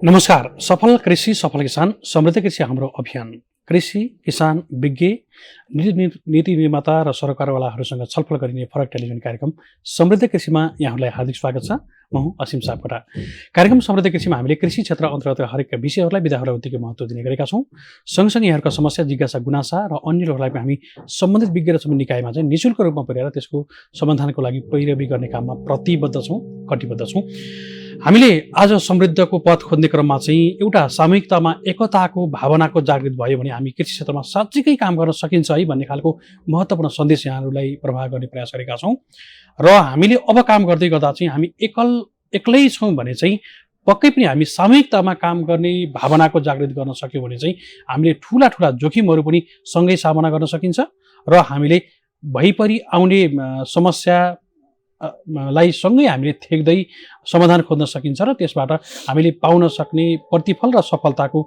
नमस्कार। सफल कृषि सफल किसान समृद्ध कृषि हाम्रो अभियान कृषि किसान विज्ञ नीति निर्माता र सरकारवालाहरूसँग छलफल गरिने फरक टेलिभिजन कार्यक्रम समृद्ध कृषिमा यहाँहरूलाई हार्दिक स्वागत छ। म हुँ असीम सापकोटा। कार्यक्रम समृद्ध कृषिमा हामीले कृषि क्षेत्र अन्तर्गत हरेक विषयहरूलाई विधाहरूलाई उत्तिकै महत्त्व दिने गरेका छौँ। सँगसँगै यहाँहरूका समस्या जिज्ञासा गुनासा र अन्यहरूलाई हामी सम्बन्धित विज्ञ र समिति निकायमा चाहिँ निःशुल्क रूपमा पुर्याएर त्यसको समाधानको लागि पैरवी गर्ने काममा प्रतिबद्ध छौँ, कटिबद्ध छौँ। हामीले आज समृद्धको पथ खोज्ने क्रममा चाहिँ एउटा सामूहिकतामा एकताको भावनाको जागृत भयो भने हामी कृषि क्षेत्रमा साँच्चीकै काम गर्न सकिन्छ है भन्ने खालको महत्त्वपूर्ण सन्देश यहाँहरूलाई प्रवाह गर्ने प्रयास गरेका छौँ। र हामीले अब काम गर्दै गर्दा चाहिँ हामी एक्लै छौँ भने चाहिँ पक्कै पनि हामी सामूहिकतामा काम गर्ने भावनाको जागृत गर्न सक्यौँ भने चाहिँ हामीले ठुला ठुला जोखिमहरू पनि सँगै सामना गर्न सकिन्छ र हामीले भइपरि आउने समस्या लाई सँगै हामीले थेक्दै समाधान खोज्न सकिन्छ र त्यसबाट हामीले पाउन सक्ने प्रतिफल र सफलताको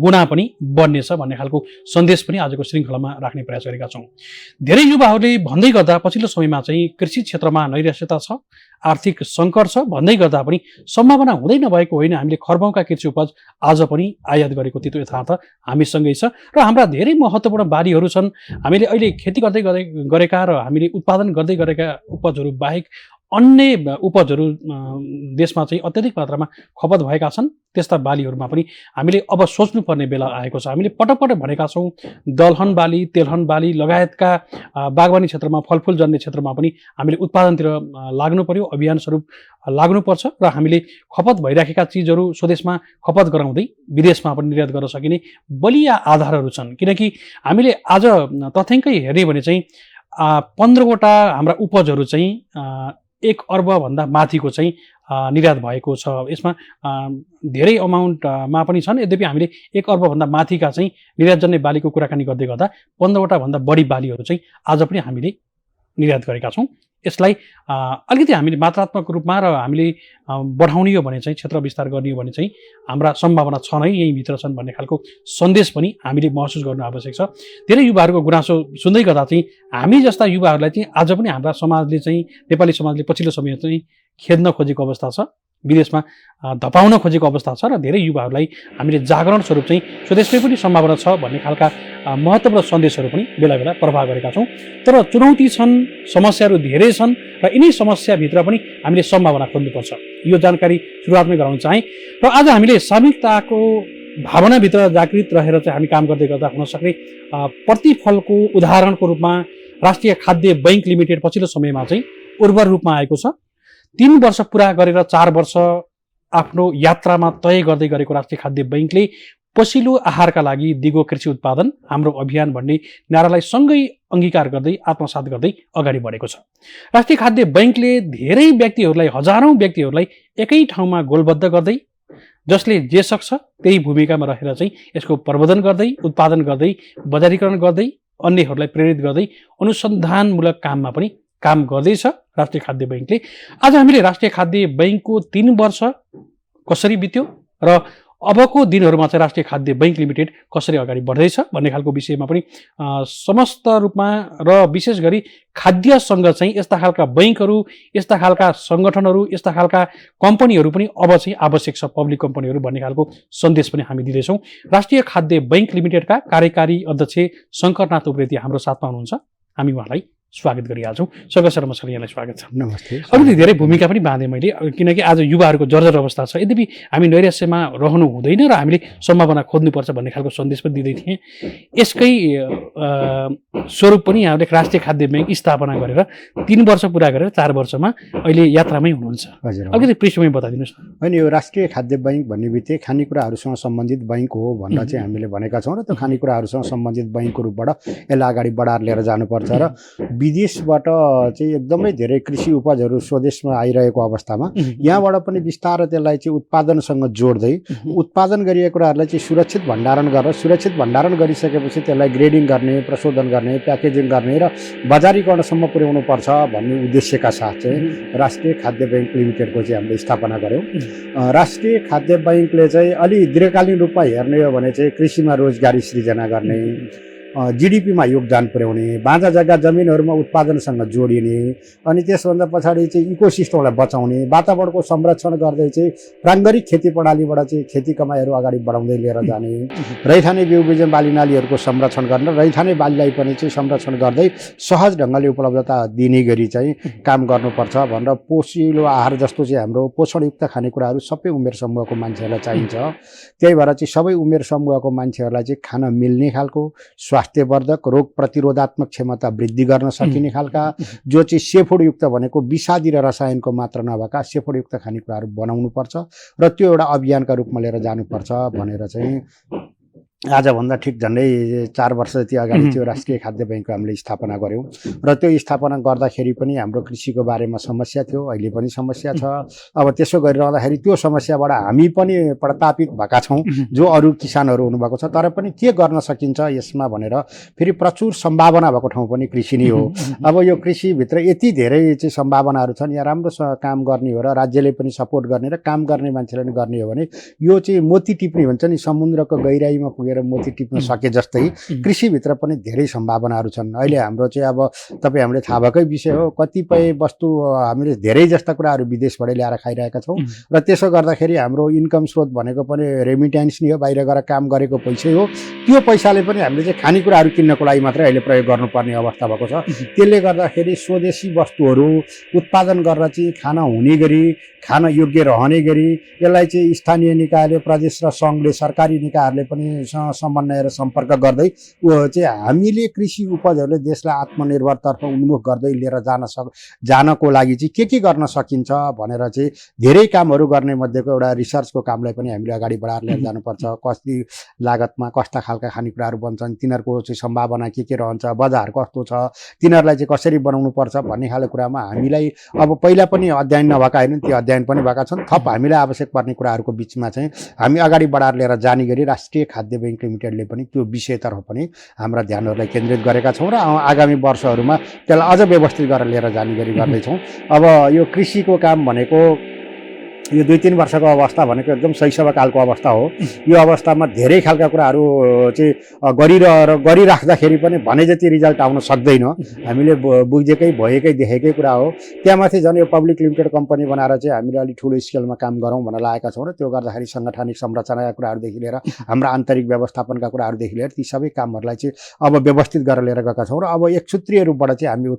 गुणा पनि बढ्नेछ भन्ने खालको सन्देश पनि आजको श्रृङ्खलामा राख्ने प्रयास गरेका छौँ। धेरै युवाहरूले भन्दै गर्दा पछिल्लो समयमा चाहिँ कृषि क्षेत्रमा नैराश्यता छ, आर्थिक सङ्कट छ भन्दै गर्दा पनि सम्भावना हुँदै नभएको होइन। हामीले खर्बौँका कृषि उपज आज पनि आयात गरेको त्यो यथार्थ हामीसँगै छ र हाम्रा धेरै महत्त्वपूर्ण बारीहरू छन्। हामीले अहिले खेती गर्दै गरेका र हामीले उत्पादन गर्दै गरेका उपजहरू बाहेक अन्य उपजहरू देशमा चाहिँ अत्याधिक मात्रामा खपत भएका छन्। त्यस्ता बालीहरूमा पनि हामीले अब सोच्नुपर्ने बेला आएको छ। हामीले पटक पटक भनेका छौँ दलहन बाली, तेलहन बाली लगायतका बागवानी क्षेत्रमा, फलफुल जन्ने क्षेत्रमा पनि हामीले उत्पादनतिर लाग्नु पर्यो, अभियान स्वरूप लाग्नुपर्छ र हामीले खपत भइराखेका चिजहरू स्वदेशमा खपत गराउँदै विदेशमा पनि निर्यात गर्न सकिने बलिया आधारहरू छन्। किनकि हामीले आज तथ्याङ्कै हेर्ने भने चाहिँ 15वटा हाम्रा उपजहरू चाहिँ 1 अर्बभन्दा माथिको चाहिँ निर्यात भएको छ। यसमा धेरै अमाउन्टमा पनि छन्। यद्यपि हामीले 1 अर्बभन्दा माथिका चाहिँ निर्यातजन्य बालीको कुराकानी गर्दै गर्दा 15वटा भन्दा बढी बालीहरू चाहिँ आज पनि हामीले निर्यात गरेका छौँ। यसलाई अलिकति हामीले मात्रात्मक रूपमा र हामीले बढाउने हो भने चाहिँ क्षेत्र विस्तार गर्ने हो भने चाहिँ हाम्रा सम्भावना छ नै यहीँभित्र छन् भन्ने खालको सन्देश पनि हामीले महसुस गर्नु आवश्यक छ। धेरै युवाहरूको गुनासो सुन्दै गर्दा चाहिँ हामी जस्ता युवाहरूलाई चाहिँ आज पनि हाम्रा समाजले चाहिँ नेपाली समाजले पछिल्लो समय चाहिँ खेद्न खोजेको अवस्था छ, विदेशमा धपाउन खोजेको अवस्था छ र धेरै युवाहरूलाई हामीले जागरण स्वरूप चाहिँ स्वदेशमै पनि सम्भावना छ भन्ने खालका महत्त्वपूर्ण सन्देशहरू पनि बेला बेला प्रवाह गरेका छौँ। तर चुनौती छन्, समस्याहरू धेरै छन् र यिनै समस्याभित्र पनि हामीले सम्भावना खोज्नुपर्छ। यो जानकारी सुरुवातमै गराउन चाहेँ र आज हामीले सामूहिकताको भावनाभित्र जागृत रहेर चाहिँ हामी काम गर्दै गर्दा हुन सक्ने प्रतिफलको उदाहरणको रूपमा राष्ट्रिय खाद्य बैङ्क लिमिटेड पछिल्लो समयमा चाहिँ उर्वर रूपमा आएको छ। 3 वर्ष पुरा गरेर 4 वर्ष आफ्नो यात्रामा तय गर्दै गरेको राष्ट्रिय खाद्य बैङ्कले पसिलो आहारका लागि दिगो कृषि उत्पादन हाम्रो अभियान भन्ने नारालाई सँगै अङ्गीकार गर्दै आत्मसात गर्दै अगाडि बढेको छ। राष्ट्रिय खाद्य बैङ्कले धेरै व्यक्तिहरूलाई, हजारौँ व्यक्तिहरूलाई एकै ठाउँमा गोलबद्ध गर्दै जसले जे सक्छ त्यही भूमिकामा रहेर चाहिँ यसको प्रबन्धन गर्दै, उत्पादन गर्दै, बजारीकरण गर्दै, अन्यहरूलाई प्रेरित गर्दै अनुसन्धानमूलक काममा पनि काम गर्दैछ राष्ट्रिय खाद्य बैङ्कले। आज हामीले राष्ट्रिय खाद्य बैङ्कको 3 वर्ष कसरी बित्यो र अबको दिनहरूमा चाहिँ राष्ट्रिय खाद्य बैङ्क लिमिटेड कसरी अगाडि बढ्दैछ भन्ने खालको विषयमा पनि समस्त रूपमा र विशेष गरी खाद्यसँग चाहिँ यस्ता खालका बैङ्कहरू, यस्ता खालका सङ्गठनहरू, यस्ता खालका कम्पनीहरू पनि अब चाहिँ आवश्यक छ, पब्लिक कम्पनीहरू भन्ने खालको सन्देश पनि हामी दिँदैछौँ। राष्ट्रिय खाद्य बैङ्क लिमिटेडका कार्यकारी अध्यक्ष शङ्करनाथ उप्रेती हाम्रो साथमा हुनुहुन्छ। हामी उहाँलाई स्वागत गरिहाल्छौँ। सर नमस्कार, यहाँलाई स्वागत छ। नमस्ते। अलिकति धेरै भूमिका पनि बाँधेँ मैले, किनकि आज युवाहरूको जर्जर अवस्था छ। यद्यपि हामी नैराश्यमा रहनु हुँदैन र हामीले सम्भावना खोज्नुपर्छ भन्ने खालको सन्देश पनि दिँदै थिएँ। यसकै स्वरूप पनि यहाँले राष्ट्रिय खाद्य बैङ्क स्थापना गरेर 3 वर्ष पुरा गरेर 4 वर्षमा अहिले यात्रामै हुनुहुन्छ। हजुर, अलिकति पृष्ठभूमि बताइदिनुहोस् न। होइन, यो राष्ट्रिय खाद्य बैङ्क भन्ने बित्तिकै खानेकुराहरूसँग सम्बन्धित बैङ्क हो भनेर चाहिँ हामीले भनेका छौँ र त्यो खानेकुराहरूसँग सम्बन्धित बैङ्कको रूपबाट यसलाई अगाडि बढाएर लिएर जानुपर्छ र विदेशबाट चाहिँ एकदमै धेरै कृषि उपजहरू स्वदेशमा आइरहेको अवस्थामा यहाँबाट पनि बिस्तारै त्यसलाई चाहिँ उत्पादनसँग जोड्दै उत्पादन गरिएका कुराहरूलाई चाहिँ सुरक्षित भण्डारण गरेर सुरक्षित भण्डारण गरिसकेपछि त्यसलाई ग्रेडिङ गर्ने, प्रशोधन गर्ने, प्याकेजिङ गर्ने र बजारीकरणसम्म पुर्याउनु पर्छ भन्ने उद्देश्यका साथ चाहिँ राष्ट्रिय खाद्य बैङ्क लिमिटेडको चाहिँ हामीले स्थापना गऱ्यौँ। राष्ट्रिय खाद्य बैङ्कले चाहिँ अलि दीर्घकालीन रूपमा हेर्ने हो भने चाहिँ कृषिमा रोजगारी सृजना गर्ने, जिडिपीमा योगदान पुर्याउने, बाँझा जग्गा जमिनहरूमा उत्पादनसँग जोडिने, अनि त्यसभन्दा पछाडि चाहिँ इकोसिस्टमलाई बचाउने, वातावरणको संरक्षण गर्दै चाहिँ प्राङ्गरिक खेती प्रणालीबाट चाहिँ खेती कमाइहरू अगाडि बढाउँदै लिएर जाने, रैथाने बिउ बिजन बाली नालीहरूको संरक्षण गर्न, रैथाने बालीलाई पनि चाहिँ संरक्षण गर्दै सहज ढङ्गले उपलब्धता दिने गरी चाहिँ काम गर्नुपर्छ भनेर पोषिलो आहार जस्तो चाहिँ हाम्रो पोषणयुक्त खानेकुराहरू सबै उमेर समूहको मान्छेहरूलाई चाहिन्छ। त्यही भएर चाहिँ सबै उमेर समूहको मान्छेहरूलाई चाहिँ खान मिल्ने खालको स्वास्थ्यवर्धक रोग प्रतिरोधात्मक क्षमता वृद्धि गर्न सकिने खालका जो चाहिँ सेफुडयुक्त भनेको विषादी र रसायनको मात्र नभएका सेफुडयुक्त खानेकुराहरू बनाउनुपर्छ र त्यो एउटा अभियानका रूपमा लिएर जानुपर्छ भनेर चाहिँ आजभन्दा ठिक झन्डै 4 वर्ष जति अगाडि त्यो राष्ट्रिय खाद्य बैङ्क हामीले स्थापना गऱ्यौँ र त्यो स्थापना गर्दाखेरि पनि हाम्रो कृषिको बारेमा समस्या थियो, अहिले पनि समस्या छ। अब त्यसो गरिरहँदाखेरि त्यो समस्याबाट हामी पनि प्रतापित भएका छौँ, जो अरू किसानहरू हुनुभएको छ। तर पनि के गर्न सकिन्छ यसमा भनेर फेरि प्रचुर सम्भावना भएको ठाउँ पनि कृषि नै हो। अब यो कृषिभित्र यति धेरै चाहिँ सम्भावनाहरू छन्, यहाँ राम्रोसँग काम गर्ने हो र राज्यले पनि सपोर्ट गर्ने र काम गर्ने मान्छेले पनि गर्ने हो भने यो चाहिँ मोती टिप्ने भन्छ नि, समुद्रको गहिराईमा पुगेर मोती टिप्न सके जस्तै कृषिभित्र पनि धेरै सम्भावनाहरू छन्। अहिले हाम्रो चाहिँ अब तपाईँ हामीले थाहा भएकै विषय हो, कतिपय वस्तु हामीले धेरै जस्ता कुराहरू विदेशबाटै ल्याएर खाइरहेका छौँ र त्यसो गर्दाखेरि हाम्रो इन्कम स्रोत भनेको पनि रेमिट्यान्स नै हो, बाहिर गएर काम गरेको पैसै हो। त्यो पैसाले पनि हामीले चाहिँ खानेकुराहरू किन्नको लागि मात्रै अहिले प्रयोग गर्नुपर्ने अवस्था भएको छ। त्यसले गर्दाखेरि स्वदेशी वस्तुहरू उत्पादन गरेर चाहिँ खान हुने गरी, खान योग्य रहने गरी यसलाई चाहिँ स्थानीय निकायले, प्रदेश र सङ्घले, सरकारी निकायहरूले पनि समन्वय र सम्पर्क गर्दै चाहिँ हामीले कृषि उपजहरूले देशलाई आत्मनिर्भरतर्फ उन्मुख गर्दै लिएर जानको लागि चाहिँ के गर्न सकिन्छ भनेर चाहिँ धेरै कामहरू गर्ने मध्येको एउटा रिसर्चको कामलाई पनि हामीले अगाडि बढाएर लिएर जानुपर्छ। कति लागतमा कस्ता खालका खानेकुराहरू बन्छन्, तिनीहरूको चाहिँ सम्भावना के रहन्छ, बजार कस्तो छ, तिनीहरूलाई चाहिँ कसरी बनाउनु पर्छ भन्ने खालको कुरामा हामीलाई अब पहिला पनि अध्ययन नभएका होइन, ती अध्ययन पनि भएका छन्। थप हामीलाई आवश्यक पर्ने कुराहरूको बिचमा चाहिँ हामी अगाडि बढाएर लिएर जाने गरी राष्ट्रिय खाद्य बैङ्क लिमिटेडले पनि त्यो विषयतर्फ पनि हाम्रा ध्यानहरूलाई केन्द्रित गरेका छौँ र आगामी वर्षहरूमा त्यसलाई अझ व्यवस्थित गरेर लिएर जाने गरी गर्दैछौँ। अब यो कृषिको काम भनेको यो 2-3 वर्षको अवस्था भनेको एकदम शैशवकालको अवस्था हो। यो अवस्थामा धेरै खालका कुराहरू चाहिँ गरिराख्दाखेरि पनि भने जति रिजल्ट आउन सक्दैन। हामीले बुझेकै भएकै देखेकै कुरा हो। त्यहाँमाथि झन् यो पब्लिक लिमिटेड कम्पनी बनाएर चाहिँ हामीले अलिक ठुलो स्केलमा काम गरौँ भनेर लागेका छौँ र त्यो गर्दाखेरि सङ्गठनिक संरचनाका कुराहरूदेखि लिएर हाम्रा आन्तरिक व्यवस्थापनका कुराहरूदेखि लिएर ती सबै कामहरूलाई चाहिँ अब व्यवस्थित गरेर लिएर गएका छौँ र अब एक सूत्रीय रूपबाट चाहिँ हामी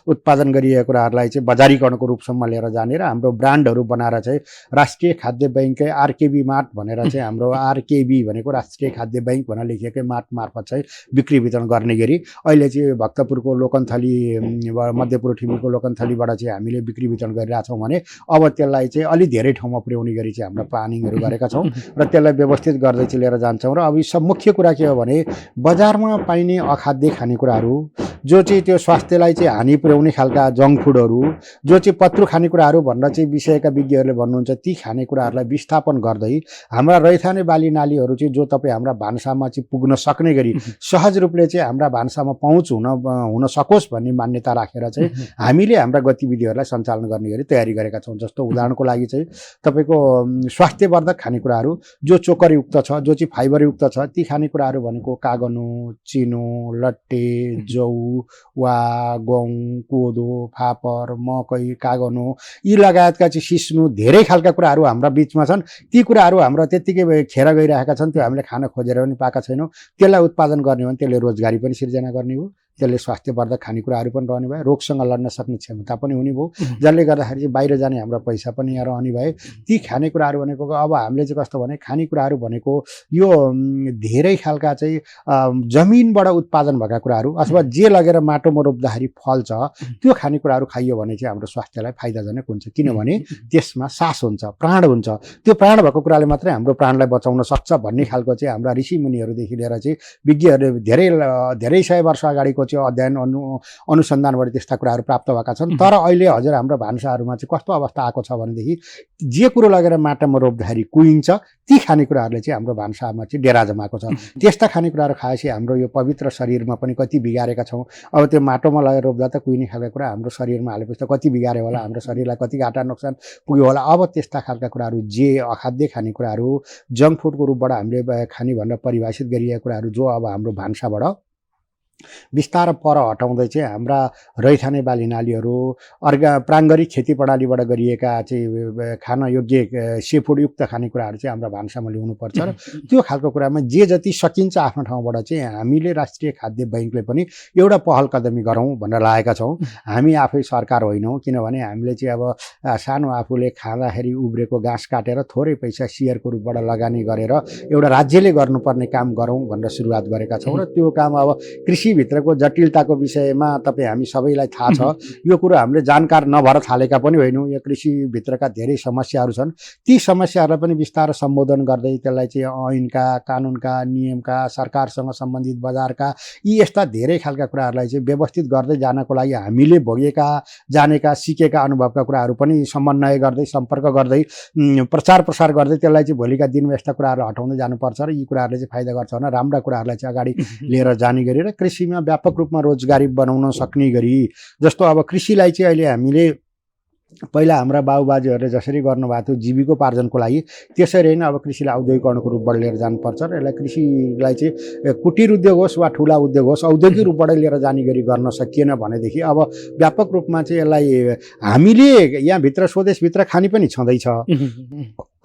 उत्पादन गरिएका कुराहरूलाई चाहिँ बजारीकरणको रूपसम्म लिएर जाने र हाम्रो ब्रान्डहरू बनाएर चाहिँ राष्ट्रिय खाद्य बैङ्ककै आरकेबी मार्ट भनेर चाहिँ हाम्रो आरकेबी भनेको राष्ट्रिय खाद्य बैङ्क भनेर लेखिएकै मार्ट मार्फत चाहिँ बिक्री वितरण गर्ने गरी अहिले चाहिँ भक्तपुरको लोकन्थली, मध्यपुर ठिमीको लोकन्थलीबाट चाहिँ हामीले बिक्री वितरण गरिरहेछौँ भने अब त्यसलाई चाहिँ अलि धेरै ठाउँमा पुर्याउने गरी चाहिँ हाम्रो प्लानिङहरू गरेका छौँ र त्यसलाई व्यवस्थित गर्दै चाहिँ लिएर जान्छौँ। र अब यो सब मुख्य कुरा के हो भने बजारमा पाइने अखाद्य खानेकुराहरू जो चाहिँ त्यो स्वास्थ्यलाई चाहिँ हानि पुर्याउने खालका जङ्क फुडहरू, जो चाहिँ पत्रु खानेकुराहरू भनेर चाहिँ विषयका विज्ञहरूले भन्नुहुन्छ, ती खानेकुराहरूलाई विस्थापन गर्दै हाम्रा रैथाने बाली नालीहरू चाहिँ जो तपाईँ हाम्रा भान्सामा चाहिँ पुग्न सक्ने गरी सहज रूपले चाहिँ हाम्रा भान्सामा पहुँच हुन सकोस् भन्ने मान्यता राखेर चाहिँ हामीले हाम्रा गतिविधिहरूलाई सञ्चालन गर्ने गरी तयारी गरेका छौँ। जस्तो उदाहरणको लागि चाहिँ तपाईँको स्वास्थ्यवर्धक खानेकुराहरू जो चोकरयुक्त छ, जो चाहिँ फाइबरयुक्त छ, ती खानेकुराहरू भनेको कागनो, चिनो, लट्टे, जौ वा गहुँ, कोदो, फापर, मकै, कागनो यी लगायतका चाहिँ सिस्नु धेरै खालका कुराहरू हाम्रा बिचमा छन्। ती कुराहरू हाम्रो त्यत्तिकै खेर गइरहेका छन्, त्यो हामीले खान खोजेर पनि पाएका छैनौँ। त्यसलाई उत्पादन गर्ने हो भने त्यसले रोजगारी पनि सिर्जना गर्ने हो, त्यसले स्वास्थ्यवर्धक खानेकुराहरू पनि रहने भयो, रोगसँग लड्न सक्ने क्षमता पनि हुने भयो, जसले गर्दाखेरि चाहिँ बाहिर जाने हाम्रो पैसा पनि यहाँ रहने भए। ती खानेकुराहरू भनेको अब हामीले चाहिँ कस्तो भने खानेकुराहरू भनेको यो धेरै खालका चाहिँ जमिनबाट उत्पादन भएका कुराहरू अथवा जे लगेर माटोमा रोप्दाखेरि फल्छ त्यो खानेकुराहरू खाइयो भने चाहिँ हाम्रो स्वास्थ्यलाई फाइदाजनक हुन्छ, किनभने त्यसमा सास हुन्छ, प्राण हुन्छ। त्यो प्राण भएको कुराले मात्रै हाम्रो प्राणलाई बचाउन सक्छ भन्ने खालको चाहिँ हाम्रा ऋषिमुनिहरूदेखि लिएर चाहिँ विज्ञहरूले धेरै सय वर्ष अगाडिको चाहिँ अध्ययन अनुसन्धानबाट त्यस्ता कुराहरू प्राप्त भएका छन्। तर अहिले हजुर हाम्रो भान्साहरूमा चाहिँ कस्तो अवस्था आएको छ भनेदेखि जे कुरो लगेर माटोमा रोप्दाखेरि कुहिन्छ, ती खानेकुराहरूले चाहिँ हाम्रो भान्सामा चाहिँ डेरा जमाएको छ। त्यस्ता खानेकुराहरू खाएपछि हाम्रो यो पवित्र शरीरमा पनि कति बिगारेका छौँ। अब त्यो माटोमा लगेर रोप्दा त कुहिने खालका कुरा हाम्रो शरीरमा हालेपछि त कति बिगाऱ्यो होला, हाम्रो शरीरलाई कति घाटा नोक्सान पुग्यो होला। अब त्यस्ता खालका कुराहरू जे अखाद्य खानेकुराहरू, जङ्क फुडको रूपबाट हामीले खाने भनेर परिभाषित गरिएका कुराहरू जो अब हाम्रो भान्साबाट बिस्तारै पर हटाउँदै चाहिँ हाम्रा रैथाने बालीनालीहरू प्राङ्गरिक खेती प्रणालीबाट गरिएका चाहिँ खान योग्य सेफुडयुक्त खानेकुराहरू चाहिँ हाम्रा भान्सामा ल्याउनुपर्छ र त्यो खालको कुरामा जे जति सकिन्छ आफ्नो ठाउँबाट चाहिँ हामीले राष्ट्रिय खाद्य बैङ्कले पनि एउटा पहल कदमी गरौँ भनेर लागेका छौँ। हामी आफै सरकार होइनौँ, किनभने हामीले चाहिँ अब सानो आफूले खाँदाखेरि उब्रेको घाँस काटेर थोरै पैसा सेयरको रूपबाट लगानी गरेर एउटा राज्यले गर्नुपर्ने काम गरौँ भनेर सुरुवात गरेका छौँ र त्यो काम अब कृषिभित्रको जटिलताको विषयमा तपाईँ हामी सबैलाई थाहा छ। यो कुरो हामीले जानकार नभएर थालेका पनि होइनौँ। यो कृषिभित्रका धेरै समस्याहरू छन्, ती समस्याहरूलाई पनि बिस्तारै सम्बोधन गर्दै त्यसलाई चाहिँ ऐनका, कानुनका, नियमका, सरकारसँग सम्बन्धित बजारका यी यस्ता धेरै खालका कुराहरूलाई चाहिँ व्यवस्थित गर्दै जानको लागि हामीले भोगेका, जानेका, सिकेका अनुभवका कुराहरू पनि समन्वय गर्दै, सम्पर्क गर्दै, प्रचार प्रसार गर्दै त्यसलाई चाहिँ भोलिका दिनमा यस्ता कुराहरू हटाउँदै जानुपर्छ र यी कुराहरूले चाहिँ फाइदा गर्छ भने राम्रा कुराहरूलाई चाहिँ अगाडि लिएर जाने गरी र कृषिमा व्यापक रूपमा रोजगारी बनाउन सक्ने गरी, जस्तो अब कृषिलाई चाहिँ अहिले हामीले पहिला हाम्रा बाबुबाजेहरूले जसरी गर्नुभएको थियो जीविकोपार्जनको लागि, त्यसरी होइन अब कृषिलाई औद्योगिकरणको रूपबाट लिएर जानुपर्छ र यसलाई कृषिलाई चाहिँ कुटीर उद्योग होस् वा ठुला उद्योग होस् औद्योगिक रूपबाट लिएर जाने गरी गर्न सकिएन भनेदेखि अब व्यापक रूपमा चाहिँ यसलाई हामीले यहाँभित्र स्वदेशभित्र खाने पनि छँदैछ।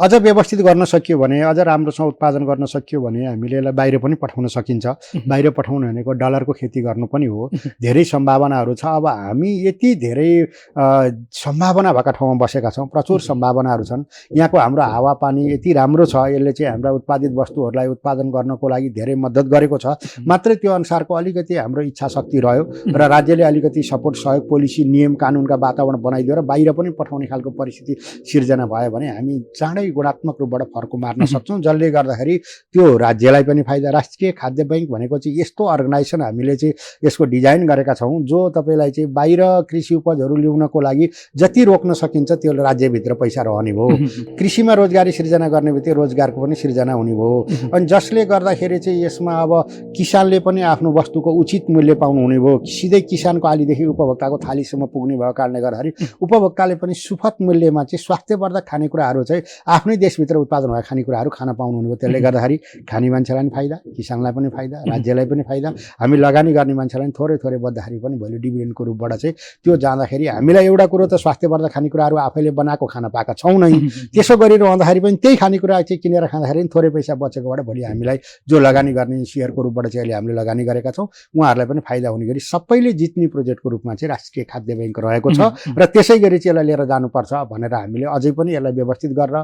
अझ व्यवस्थित गर्न सकियो भने, अझ राम्रोसँग उत्पादन गर्न सकियो भने हामीले यसलाई बाहिर पनि पठाउन सकिन्छ। बाहिर पठाउनु भनेको डलरको खेती गर्नु पनि हो। धेरै सम्भावनाहरू छ। अब हामी यति धेरै सम्भावना भएका ठाउँमा बसेका छौँ, प्रचुर सम्भावनाहरू छन्। यहाँको हाम्रो हावापानी यति राम्रो छ, यसले चाहिँ हाम्रा उत्पादित वस्तुहरूलाई उत्पादन गर्नको लागि धेरै मद्दत गरेको छ। मात्रै त्यो अनुसारको अलिकति हाम्रो इच्छा शक्ति रह्यो र राज्यले अलिकति सपोर्ट, सहयोग, पोलिसी, नियम, कानुनका वातावरण बनाइदियो र बाहिर पनि पठाउने खालको परिस्थिति सिर्जना भयो भने हामी चाँडै गुणात्मक रूपबाट फर्को मार्न सक्छौँ, जसले गर्दाखेरि त्यो राज्यलाई पनि फाइदा। राष्ट्रिय खाद्य बैङ्क भनेको चाहिँ यस्तो अर्गनाइजेसन हामीले चाहिँ यसको डिजाइन गरेका छौँ जो तपाईँलाई चाहिँ बाहिर कृषि उपजहरू ल्याउनको लागि जति रोक्न सकिन्छ त्यो राज्यभित्र पैसा रहने भयो। कृषिमा रोजगारी सिर्जना गर्ने बित्तिकै रोजगारको पनि सिर्जना हुने भयो। अनि जसले गर्दाखेरि चाहिँ यसमा अब किसानले पनि आफ्नो वस्तुको उचित मूल्य पाउनु हुने भयो। सिधै किसानको आलीदेखि उपभोक्ताको थालीसम्म पुग्ने भएको कारणले गर्दाखेरि उपभोक्ताले पनि सुपथ मूल्यमा चाहिँ स्वास्थ्यवर्धक खानेकुराहरू चाहिँ आफ्नै देशभित्र उत्पादन भएको खानेकुराहरू खान पाउनुहुने भयो। त्यसले गर्दाखेरि खाने मान्छेलाई पनि फाइदा, किसानलाई पनि फाइदा, राज्यलाई पनि फाइदा, हामी लगानी गर्ने मान्छेलाई पनि थोरै थोरै बद्दाखेरि पनि भोलि डिभिडेन्डको रूपबाट चाहिँ त्यो जाँदाखेरि हामीलाई एउटा कुरो त स्वास्थ्यवर्धक खानेकुराहरू आफैले बनाएको खान पाएका छौँ नै, त्यसो गरिरहँदाखेरि पनि त्यही खानेकुरा चाहिँ किनेर खाँदाखेरि पनि थोरै पैसा बचेकोबाट भोलि हामीलाई जो लगानी गर्ने सेयरको रूपबाट चाहिँ अहिले हामीले लगानी गरेका छौँ उहाँहरूलाई पनि फाइदा हुने गरी सबैले जित्ने प्रोजेक्टको रूपमा चाहिँ राष्ट्रिय खाद्य बैङ्क रहेको छ र त्यसै गरी चाहिँ यसलाई लिएर जानुपर्छ भनेर हामीले अझै पनि यसलाई व्यवस्थित गरेर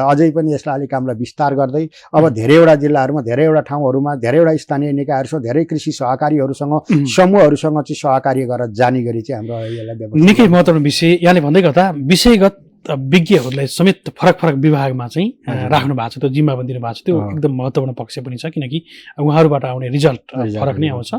अझै पनि यसलाई अलिक कामलाई विस्तार गर्दै अब धेरैवटा जिल्लाहरूमा, धेरैवटा ठाउँहरूमा, धेरैवटा स्थानीय निकायहरूसँग, धेरै कृषि सहकारीहरूसँग, समूहहरूसँग चाहिँ सहकार्य गरेर जाने गरी चाहिँ हाम्रो यसलाई व्यवस्थित। निकै महत्त्वपूर्ण विषय यहाँले भन्दै गर्दा विषयगत विज्ञहरूलाई समेत फरक फरक विभागमा चाहिँ राख्नु भएको छ, त्यो जिम्मा दिनु भएको छ। त्यो एकदम महत्त्वपूर्ण पक्ष पनि छ, किनकि उहाँहरूबाट आउने रिजल्ट फरक नै आउँछ।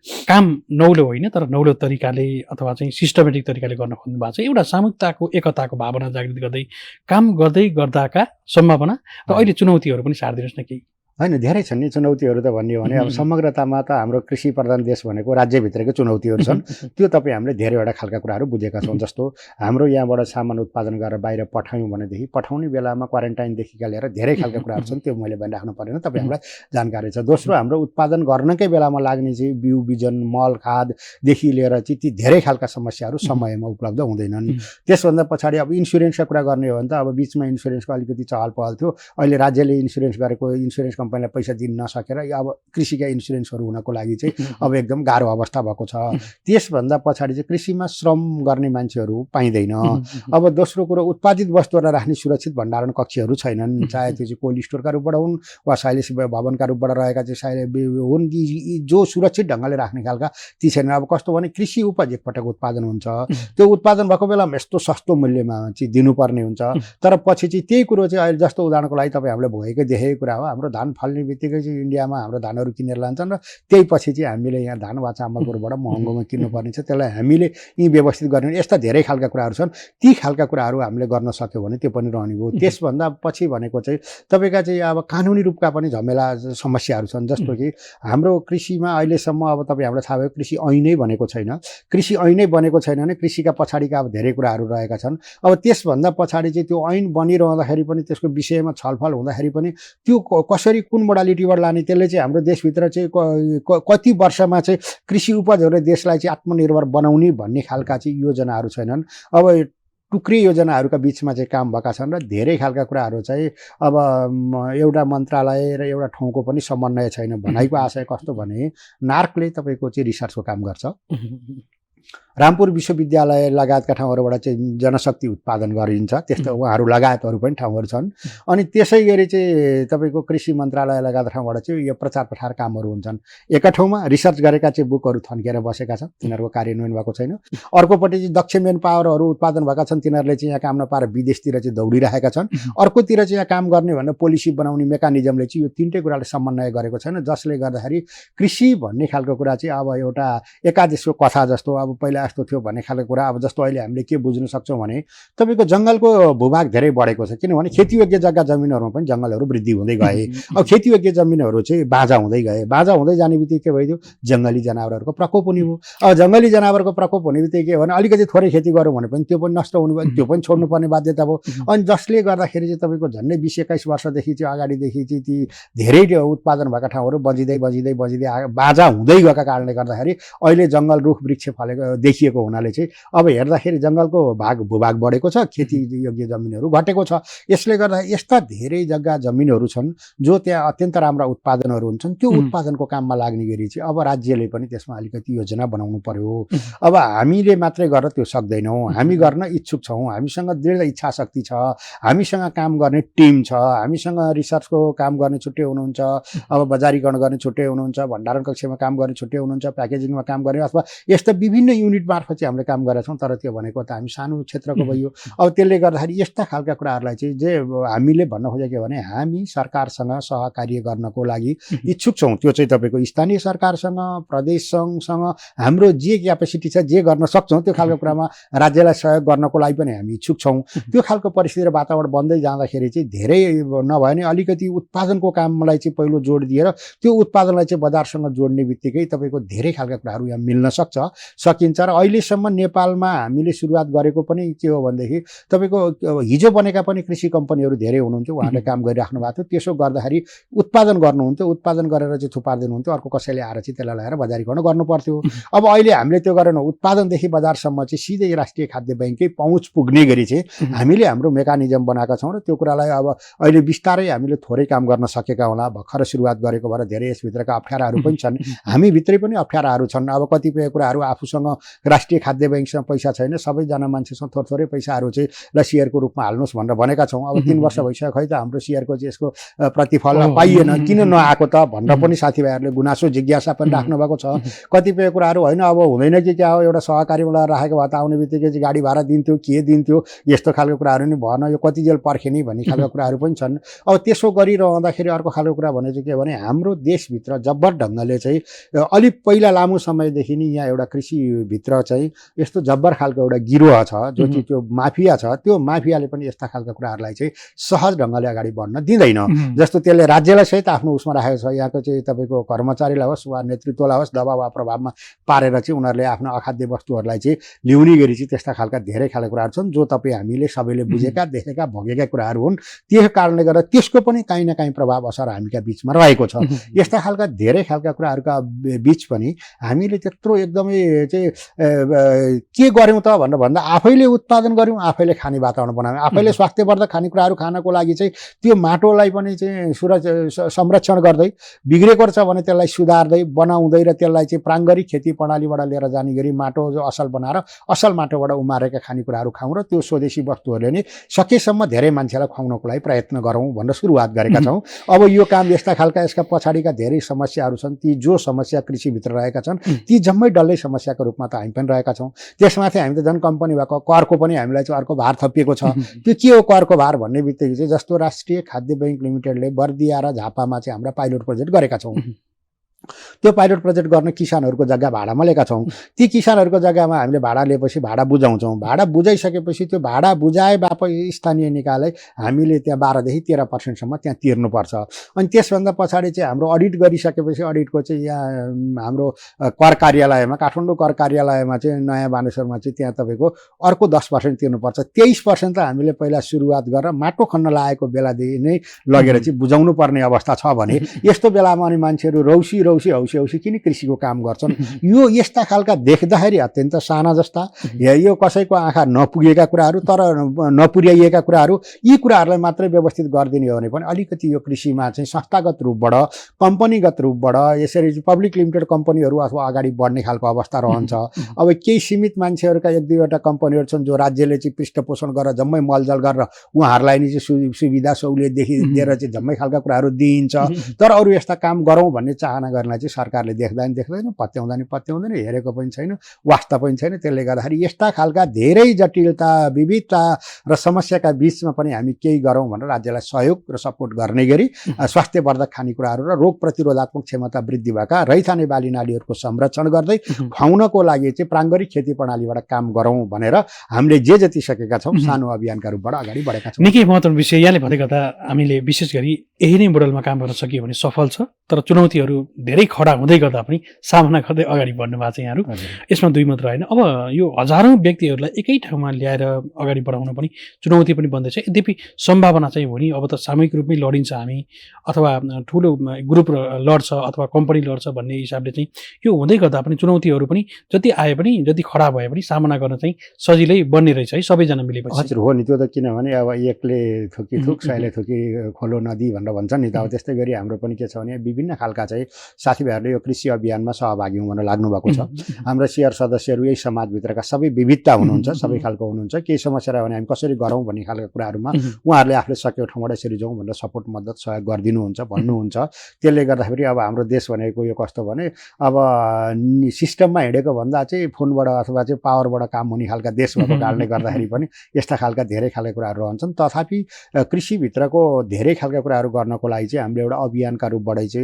काम नौलो होइन तर नौलो तरिकाले अथवा चाहिँ सिस्टमेटिक तरिकाले गर्न खोज्नु भएको छ। एउटा सामूहिकताको, एकताको भावना जागृत गर्दै काम गर्दै गर्दाका सम्भावना र अहिले चुनौतीहरू पनि सार दिनुहोस् न केही। होइन, धेरै छन् नि चुनौतीहरू त भन्ने हो भने अब समग्रतामा त हाम्रो कृषि प्रधान देश भनेको राज्यभित्रकै चुनौतीहरू छन्। त्यो तपाईँ हामीले धेरैवटा खालका कुराहरू बुझेका छौँ। जस्तो हाम्रो यहाँबाट सामान उत्पादन गरेर बाहिर पठायौँ भनेदेखि पठाउने बेलामा क्वारेन्टाइनदेखिका लिएर धेरै खालका कुराहरू छन्, त्यो मैले भनिराख्नु परेन, तपाईँ हामीलाई जानकारी छ। दोस्रो, हाम्रो उत्पादन गर्नकै बेलामा लाग्ने चाहिँ बिउ बिजन, मल, खाददेखि लिएर चाहिँ ती धेरै खालका समस्याहरू समयमा उपलब्ध हुँदैनन्। त्यसभन्दा पछाडि अब इन्सुरेन्सका कुरा गर्ने हो भने त अब बिचमा इन्सुरेन्सको अलिकति चहल पहल थियो। अहिले राज्यले इन्सुरेन्स गरेको इन्सुरेन्स कम्पनीलाई पैसा दिन नसकेर अब कृषिका इन्सुरेन्सहरू हुनको लागि चाहिँ अब एकदम गाह्रो अवस्था भएको छ। त्यसभन्दा पछाडि चाहिँ कृषिमा श्रम गर्ने मान्छेहरू पाइँदैन। अब दोस्रो कुरो, उत्पादित वस्तुहरूलाई राख्ने सुरक्षित भण्डारण कक्षहरू छैनन्, चाहे त्यो चाहिँ कोल्ड स्टोरका रूपबाट हुन् वा साइलेज भवनका रूपबाट रहेका चाहिँ साइले हुन्, जो सुरक्षित ढङ्गले राख्ने खालका ती छैन। अब कस्तो भने कृषि उपज एकपटक उत्पादन हुन्छ, त्यो उत्पादन भएको बेलामा यस्तो सस्तो मूल्यमा चाहिँ दिनुपर्ने हुन्छ, तर पछि चाहिँ त्यही कुरो चाहिँ अहिले जस्तो उदाहरणको लागि तपाईँ हामीले भोगेकै देखेकै कुरा हो। हाम्रो धान फल्ने बित्तिकै चाहिँ इन्डियामा हाम्रो धानहरू किनेर लान्छन् र त्यही पछि चाहिँ हामीले यहाँ धान वा चामलबाट महँगोमा किन्नुपर्ने छ। त्यसलाई हामीले यी व्यवस्थित गर्ने, यस्ता धेरै खालका कुराहरू छन्। ती खालका कुराहरू हामीले गर्न सक्यो भने त्यो पनि रहने भयो। त्यसभन्दा पछि भनेको चाहिँ तपाईँका चाहिँ अब कानुनी रूपका पनि झमेला समस्याहरू छन्। जस्तो कि हाम्रो कृषिमा अहिलेसम्म अब तपाईँ हामीलाई थाहा भयो कृषि ऐनै बनेको छैन। कृषि ऐनै बनेको छैन भने कृषिका पछाडिका अब धेरै कुराहरू रहेका छन्। अब त्यसभन्दा पछाडि चाहिँ त्यो ऐन बनिरहँदाखेरि पनि त्यसको विषयमा छलफल हुँदाखेरि पनि त्यो कसरी कुन मोडालिटीबाट लाने, त्यसले चाहिँ हाम्रो देशभित्र चाहिँ कति वर्षमा चाहिँ कृषि उपजहरूले देशलाई चाहिँ आत्मनिर्भर बनाउने भन्ने खालका चाहिँ योजनाहरू छैनन्। अब टुक्रे योजनाहरूका बिचमा चाहिँ काम भएका छन् र धेरै खालका कुराहरू चाहिँ अब एउटा मन्त्रालय र एउटा ठाउँको पनि समन्वय छैन। भनाइको आशय कस्तो भने, नार्कले तपाईँको चाहिँ रिसर्चको काम गर्छ, रामपुर विश्वविद्यालय लगायतका ठाउँहरूबाट चाहिँ जनशक्ति उत्पादन गरिन्छ, त्यस्तो उहाँहरू लगायतहरू पनि ठाउँहरू छन्। अनि त्यसै गरी चाहिँ तपाईँको कृषि मन्त्रालय लगायत ठाउँबाट चाहिँ यो प्रचार प्रसार कामहरू हुन्छन्। एका ठाउँमा रिसर्च गरेका चाहिँ बुकहरू थन्केर बसेका छन्, तिनीहरूको कार्यान्वयन भएको छैन। अर्कोपट्टि चाहिँ दक्ष मेन पावरहरू उत्पादन भएका छन्, तिनीहरूले चाहिँ यहाँ काम नपाएर विदेशतिर चाहिँ दौडिरहेका छन्। अर्कोतिर चाहिँ यहाँ काम गर्ने भनेर पोलिसी बनाउने मेकानिजमले चाहिँ यो तिनटै कुराले समन्वय गरेको छैन, जसले गर्दाखेरि कृषि भन्ने खालको कुरा चाहिँ अब एउटा एकादेशको कथा जस्तो, अब पहिला यस्तो थियो भन्ने खालको कुरा। अब जस्तो अहिले हामीले के बुझ्न सक्छौँ भने तपाईँको जङ्गलको भूभाग धेरै बढेको छ, किनभने खेतीयोग्य जग्गा जमिनहरूमा पनि जङ्गलहरू वृद्धि हुँदै गए। अब खेतीयोग्य जमिनहरू चाहिँ बाजा हुँदै गए, बाजा हुँदै जाने बित्तिकै के भइदियो, जङ्गली जनावरहरूको प्रकोप हुने भयो। अब जङ्गली जनावरको प्रकोप हुने बित्तिकै के भने अलिकति थोरै खेती गऱ्यौँ भने पनि त्यो पनि नष्ट हुने भयो, त्यो पनि छोड्नुपर्ने बाध्यता भयो। अनि जसले गर्दाखेरि चाहिँ तपाईँको झन्डै 20-21 वर्षदेखि चाहिँ अगाडिदेखि चाहिँ ती धेरै उत्पादन भएका ठाउँहरू बजिँदै बजिँदै बजिँदै बाजा हुँदै गएका कारणले गर्दाखेरि अहिले जङ्गल रुख वृक्ष फलेको देखिएको हुनाले चाहिँ अब हेर्दाखेरि जङ्गलको भूभाग बढेको छ, खेती योग्य जमिनहरू घटेको छ। यसले गर्दा यस्ता धेरै जग्गा जमिनहरू छन् जो त्यहाँ अत्यन्त राम्रा उत्पादनहरू हुन्छन्, त्यो उत्पादनको काममा लाग्ने गरी चाहिँ अब राज्यले पनि त्यसमा अलिकति योजना बनाउनु पर्यो। अब हामीले मात्रै गरेर त्यो सक्दैनौँ, हामी गर्न इच्छुक छौँ, हामीसँग दृढ इच्छा शक्ति छ, हामीसँग काम गर्ने टिम छ, हामीसँग रिसर्चको काम गर्ने छुट्टै हुनुहुन्छ, अब बजारीकरण गर्ने छुट्टै हुनुहुन्छ, भण्डारण कक्षमा काम गर्ने छुट्टै हुनुहुन्छ, प्याकेजिङमा काम गर्ने, अथवा यस्ता विभिन्न युनिट मार्फत चाहिँ हामीले काम गरेका छौँ। तर त्यो भनेको त हामी सानो क्षेत्रको भयो। अब त्यसले गर्दाखेरि यस्ता खालका कुराहरूलाई चाहिँ जे हामीले भन्न खोजेको भने हामी सरकारसँग सहकार्य गर्नको लागि इच्छुक छौँ। त्यो चाहिँ तपाईँको स्थानीय सरकारसँग, प्रदेश सङ्घसँग हाम्रो जे क्यापेसिटी छ, जे गर्न सक्छौँ त्यो खालको कुरामा राज्यलाई सहयोग गर्नको लागि पनि हामी इच्छुक छौँ। त्यो खालको परिस्थिति र वातावरण बन्दै जाँदाखेरि चाहिँ धेरै नभए नि अलिकति उत्पादनको कामलाई चाहिँ पहिलो जोड दिएर त्यो उत्पादनलाई चाहिँ बजारसँग जोड्ने बित्तिकै तपाईँको धेरै खालका कुराहरू यहाँ मिल्न सकिन्छ। र अहिलेसम्म नेपालमा हामीले सुरुवात गरेको पनि के हो भनेदेखि तपाईँको हिजो बनेका पनि कृषि कम्पनीहरू धेरै हुनुहुन्थ्यो, उहाँहरूले काम गरिराख्नु भएको थियो। त्यसो गर्दाखेरि उत्पादन गर्नुहुन्थ्यो, उत्पादन गरेर चाहिँ थुपारिदिनुहुन्थ्यो, अर्को कसैले आएर चाहिँ त्यसलाई ल्याएर बजारीकरण गर्नु पर्थ्यो। अब अहिले हामीले त्यो गरेनौँ, उत्पादनदेखि बजारसम्म चाहिँ सिधै राष्ट्रिय खाद्य बैङ्ककै पहुँच पुग्ने गरी चाहिँ हामीले हाम्रो मेकानिजम बनाएका छौँ। र त्यो कुरालाई अब अहिले बिस्तारै हामीले थोरै काम गर्न सकेका होला, भर्खर सुरुवात गरेको भएर धेरै यसभित्रका अप्ठ्याराहरू पनि छन्, हामी भित्रै पनि अप्ठ्याराहरू छन्। अब कतिपय कुराहरू आफूसँग राष्ट्रिय खाद्य बैङ्कसँग पैसा छैन, सबैजना मान्छेसँग थोरै पैसाहरू चाहिँ ल सेयरको रूपमा हाल्नुहोस् भनेर भनेका छौँ। अब 3 वर्ष भइसक्यो, खै त हाम्रो सेयरको चाहिँ यसको प्रतिफल पाइएन, किन नआएको त भनेर पनि साथीभाइहरूले गुनासो जिज्ञासा पनि राख्नु भएको छ। कतिपय कुराहरू होइन अब हुँदैन कि क्या हो, एउटा सहकारीबाट राखेको भए त आउने बित्तिकै चाहिँ गाडी भाडा दिन्थ्यो, के दिन्थ्यो, यस्तो खालको कुराहरू नि भएन, यो कति जेल पर्खे नि भन्ने खालको कुराहरू पनि छन्। अब त्यसो गरिरहँदाखेरि अर्को खालको कुरा भने चाहिँ के भने हाम्रो देशभित्र जब्बर ढङ्गले चाहिँ अलिक पहिला लामो समयदेखि नै यहाँ एउटा कृषिभित्र चाहिँ यस्तो जब्बर खालको एउटा गिरोह छ, जो चाहिँ त्यो माफिया छ। त्यो माफियाले पनि यस्ता खालका कुराहरूलाई चाहिँ सहज ढङ्गले अगाडि बढ्न दिँदैन। जस्तो त्यसले राज्यलाई सहित आफ्नो उसमा राखेको छ, यहाँको चाहिँ तपाईँको कर्मचारीलाई होस् वा नेतृत्वलाई होस् दबाव वा प्रभावमा पारेर चाहिँ उनीहरूले आफ्नो अखाद्य वस्तुहरूलाई चाहिँ ल्याउने गरी चाहिँ त्यस्ता खालका धेरै खालका कुराहरू छन् जो तपाईँ हामीले सबैले बुझेका, देखेका, भोगेका कुराहरू हुन्। त्यस कारणले गर्दा त्यसको पनि काहीँ न काहीँ प्रभाव असर हामीका बिचमा रहेको छ। यस्ता खालका धेरै खालका कुराहरूका बिच पनि हामीले त्यत्रो एकदमै चाहिँ के गर्यौँ त भनेर भन्दा आफैले उत्पादन गऱ्यौँ, आफैले खाने वातावरण बनायौँ, आफैले स्वास्थ्यवर्धक खानेकुराहरू खानको लागि चाहिँ त्यो माटोलाई पनि चाहिँ संरक्षण गर्दै, बिग्रेको छ भने त्यसलाई सुधार्दै बनाउँदै र त्यसलाई चाहिँ प्राङ्गरिक खेती प्रणालीबाट लिएर जाने गरी माटो जो असल बनाएर असल माटोबाट उमारेका खानेकुराहरू खाउँ र त्यो स्वदेशी वस्तुहरूले नै सकेसम्म धेरै मान्छेलाई खुवाउनको लागि प्रयत्न गरौँ भनेर सुरुवात गरेका छौँ। अब यो काम यस्ता खालका यसका पछाडिका धेरै समस्याहरू छन्, ती जो समस्या कृषिभित्र रहेका छन् ती जम्मै डल्लै समस्याको रूपमा त हामी पनि रहेका छौँ। त्यसमाथि हामी त झन् कम्पनी भएको करको पनि हामीलाई चाहिँ अर्को भार थपिएको छ। त्यो के हो करको भार भन्ने बित्तिकै चाहिँ जस्तो राष्ट्रिय खाद्य बैङ्क लिमिटेडले बर्दिया र झापामा चाहिँ हाम्रा पाइलट प्रोजेक्ट गरेका छौँ। त्यो पाइलट प्रोजेक्ट गर्न किसानहरूको जग्गा भाडामा लिएका छौँ। ती किसानहरूको जग्गामा हामीले भाडा लिएपछि भाडा बुझाउँछौँ। भाडा बुझाइसकेपछि त्यो भाडा बुझाए बापत स्थानीय निकायलाई हामीले त्यहाँ 12 देखि 13% त्यहाँ तिर्नुपर्छ। अनि त्यसभन्दा पछाडि चाहिँ हाम्रो अडिट गरिसकेपछि अडिटको चाहिँ यहाँ हाम्रो कर कार्यालयमा काठमाडौँ कर कार्यालयमा चाहिँ नयाँ बानेश्वरमा चाहिँ त्यहाँ तपाईँको अर्को 10% तिर्नुपर्छ। 23% त हामीले पहिला सुरुवात गरेर माटो खन्न लागेको बेलादेखि नै लगेर चाहिँ बुझाउनु पर्ने अवस्था छ भने यस्तो बेलामा अनि मान्छेहरू औसी किन कृषिको काम गर्छन्। यो यस्ता खालका देख्दाखेरि अत्यन्त साना जस्ता यो कसैको आँखा नपुगेका कुराहरू तर नपुर्याइएका कुराहरू यी कुराहरूलाई मात्रै व्यवस्थित गरिदिने हो भने पनि अलिकति यो कृषिमा चाहिँ संस्थागत रूपबाट कम्पनीगत रूपबाट यसरी पब्लिक लिमिटेड कम्पनीहरू अथवा अगाडि बढ्ने खालको अवस्था रहन्छ। अब केही सीमित मान्छेहरूका 1-2वटा कम्पनीहरू छन् जो राज्यले चाहिँ पृष्ठपोषण गरेर जम्मै मलजल गरेर उहाँहरूलाई नि चाहिँ सुविधा सहुलियतदेखि लिएर चाहिँ जम्मै खालका कुराहरू दिइन्छ। तर अरू यस्ता काम गरौँ भन्ने चाहना गर्नलाई चाहिँ सरकारले देख्दैन, पत्याउँदैन, हेरेको पनि छैन, वास्ता पनि छैन। त्यसले गर्दाखेरि यस्ता खालका धेरै जटिलता विविधता र समस्याका बिचमा पनि हामी केही गरौँ भनेर राज्यलाई सहयोग र सपोर्ट गर्ने गरी स्वास्थ्यवर्धक खानेकुराहरू र रोग प्रतिरोधात्मक क्षमता वृद्धि भएका रैथाने बाली नालीहरूको संरक्षण गर्दै खुवाउनको लागि चाहिँ प्राङ्गणिक खेती प्रणालीबाट काम गरौँ भनेर हामीले जे जति सकेका छौँ सानो अभियानका रूपबाट अगाडि बढेका छौँ। निकै महत्त्वपूर्ण विषय यहाँले भन्दै गर्दा हामीले विशेष गरी यही नै मोडलमा काम गर्न सकियो भने सफल छ। तर चुनौतीहरू धेरै खडा हुँदै गर्दा पनि सामना गर्दै अगाडि बढ्नु भएको छ यहाँहरू। यसमा दुई मात्र होइन, अब यो हजारौँ व्यक्तिहरूलाई एकै ठाउँमा ल्याएर अगाडि बढाउन पनि चुनौती पनि बन्दैछ। यद्यपि सम्भावना चाहिँ हो नि, अब त सामूहिक रूपमै लडिन्छ हामी अथवा ठुलो ग्रुप लड्छ अथवा कम्पनी लड्छ भन्ने हिसाबले चाहिँ यो हुँदै गर्दा पनि चुनौतीहरू पनि जति आए पनि जति खडा भए पनि सामना गर्न चाहिँ सजिलै बन्ने रहेछ है सबैजना मिलेपछि। हजुर हो नि, त्यो त किनभने अब एकले थुकी थुक सयले थुकी खोलो नदी भनेर भन्छ नि त। अब त्यस्तै गरी हाम्रो पनि के छ भने विभिन्न खालका चाहिँ साथीभाइहरूले यो कृषि अभियानमा सहभागी हुन लाग्नु भएको छ। हाम्रो सिआर सदस्यहरू यही समाजभित्रका सबै विविधता हुनुहुन्छ, सबै खालको हुनुहुन्छ। केही समस्या रह्यो भने हामी कसरी गरौँ भन्ने खालको कुराहरूमा उहाँहरूले आफूले सकेको ठाउँबाट यसरी जाउँ भनेर सपोर्ट मद्दत सहयोग गरिदिनुहुन्छ भन्नुहुन्छ। त्यसले गर्दाखेरि अब हाम्रो देश भनेको यो कस्तो भने अब सिस्टममा हिँडेको भन्दा चाहिँ फोनबाट अथवा चाहिँ पावरबाट काम हुने खालका देश भएको कारणले गर्दाखेरि पनि यस्ता खालका धेरै खालका कुराहरू रहन्छन्। तथापि कृषिभित्रको धेरै खालका कुराहरू गर्नको लागि चाहिँ हामीले एउटा अभियानका रूपबाटै चाहिँ